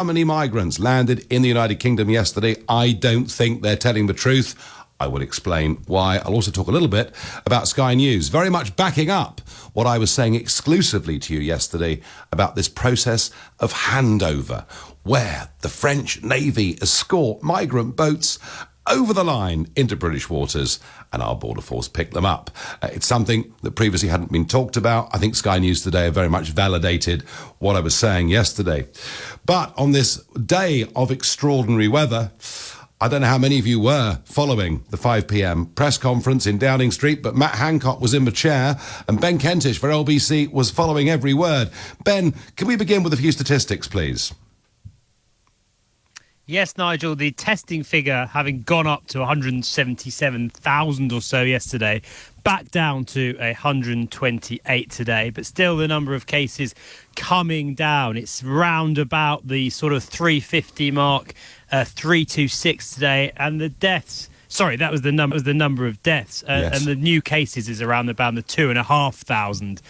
How many migrants landed in the United Kingdom yesterday? I don't think they're telling the truth. I will explain why. I'll also talk a little bit about Sky News, very much backing up what I was saying exclusively to you yesterday about this process of handover, where the French Navy escort migrant boats over the line into British waters, and our border force picked them up. It's something that previously hadn't been talked about. I think Sky News today have very much validated what I was saying yesterday. But on this day of extraordinary weather, I don't know how many of you were following the 5 p.m. press conference in Downing Street, but Matt Hancock was in the chair and Ben Kentish for LBC was following every word. Ben, can we begin with a few statistics, please? Yes, Nigel, the testing figure having gone up to 177,000 or so yesterday, back down to 128 today, but still the number of cases coming down. It's round about the sort of 350 mark, 326 today, and the deaths... Sorry, that was the number of deaths, yes. And the new cases is around about the 2,500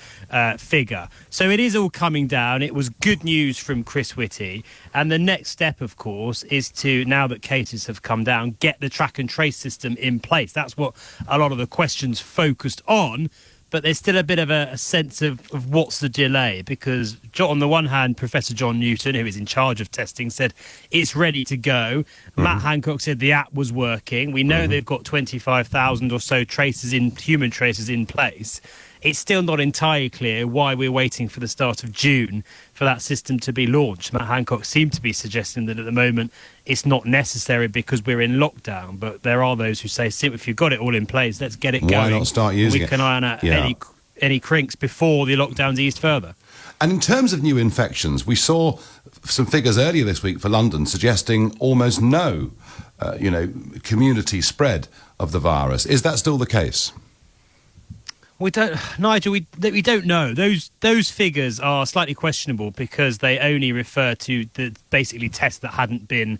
figure. So it is all coming down. It was good news from Chris Whitty, and the next step, of course, is to, now that cases have come down, get the track and trace system in place. That's what a lot of the questions focused on. But there's still a bit of a sense of what's the delay, because on the one hand, Professor John Newton, who is in charge of testing, said it's ready to go. Matt Hancock said the app was working. We know they've got 25,000 or so human traces in place. It's still not entirely clear why we're waiting for the start of June for that system to be launched. Matt Hancock seemed to be suggesting that at the moment it's not necessary because we're in lockdown. But there are those who say, if you've got it all in place, let's get it going. Why not start using it? We can iron out any crinks before the lockdown's eased further. And in terms of new infections, we saw some figures earlier this week for London suggesting almost no, community spread of the virus. Is that still the case? We don't, Nigel. We don't know. Those figures are slightly questionable because they only refer to the basically tests that had been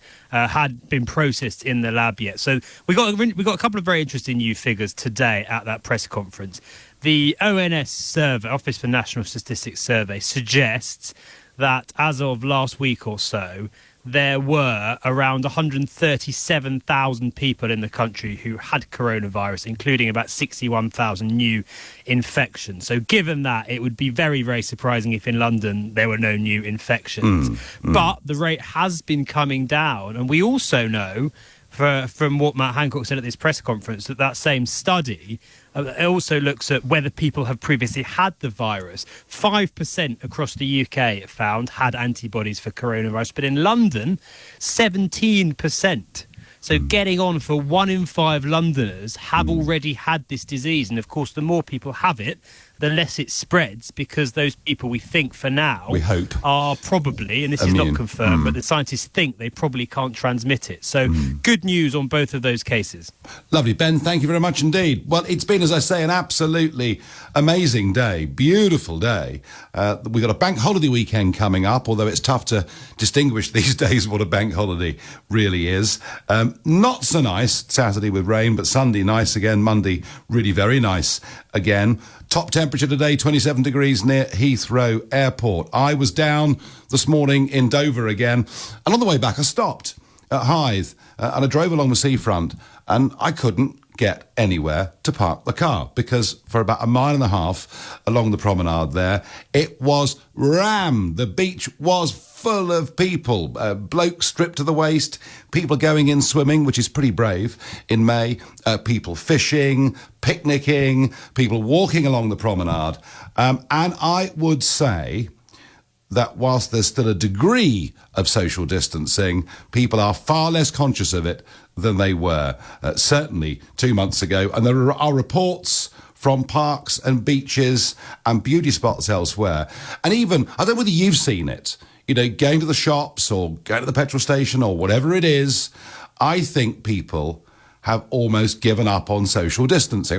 processed in the lab yet. So we got a couple of very interesting new figures today at that press conference. The ONS survey, Office for National Statistics survey, suggests that as of last week or so, there were around 137,000 people in the country who had coronavirus, including about 61,000 new infections. So given that, it would be very, very surprising if in London there were no new infections. But the rate has been coming down. And we also know, from what Matt Hancock said at this press conference, that same study it also looks at whether people have previously had the virus. 5% across the UK, it found, had antibodies for coronavirus, but in London, 17%. So getting on for 1 in 5 Londoners have already had this disease. And, of course, the more people have it, the less it spreads, because those people we think for now, we hope, are probably, and this is not confirmed, but the scientists think they probably can't transmit it. So good news on both of those cases. Lovely. Ben, thank you very much indeed. Well, it's been, as I say, an absolutely amazing day, beautiful day. We've got a bank holiday weekend coming up, although it's tough to distinguish these days what a bank holiday really is. Not so nice Saturday with rain, but Sunday nice again, Monday really very nice again. Top temperature today, 27 degrees near Heathrow Airport. I was down this morning in Dover again, and on the way back I stopped at Hythe and I drove along the seafront, and I couldn't get anywhere to park the car because for about 1.5 miles along the promenade there, it was rammed. The beach was full of people, blokes stripped to the waist, people going in swimming, which is pretty brave in May, people fishing, picnicking, people walking along the promenade. And I would say that whilst there's still a degree of social distancing, people are far less conscious of it than they were, certainly 2 months ago. And there are reports from parks and beaches and beauty spots elsewhere. And even, I don't know whether you've seen it, going to the shops or going to the petrol station or whatever it is, I think people have almost given up on social distancing.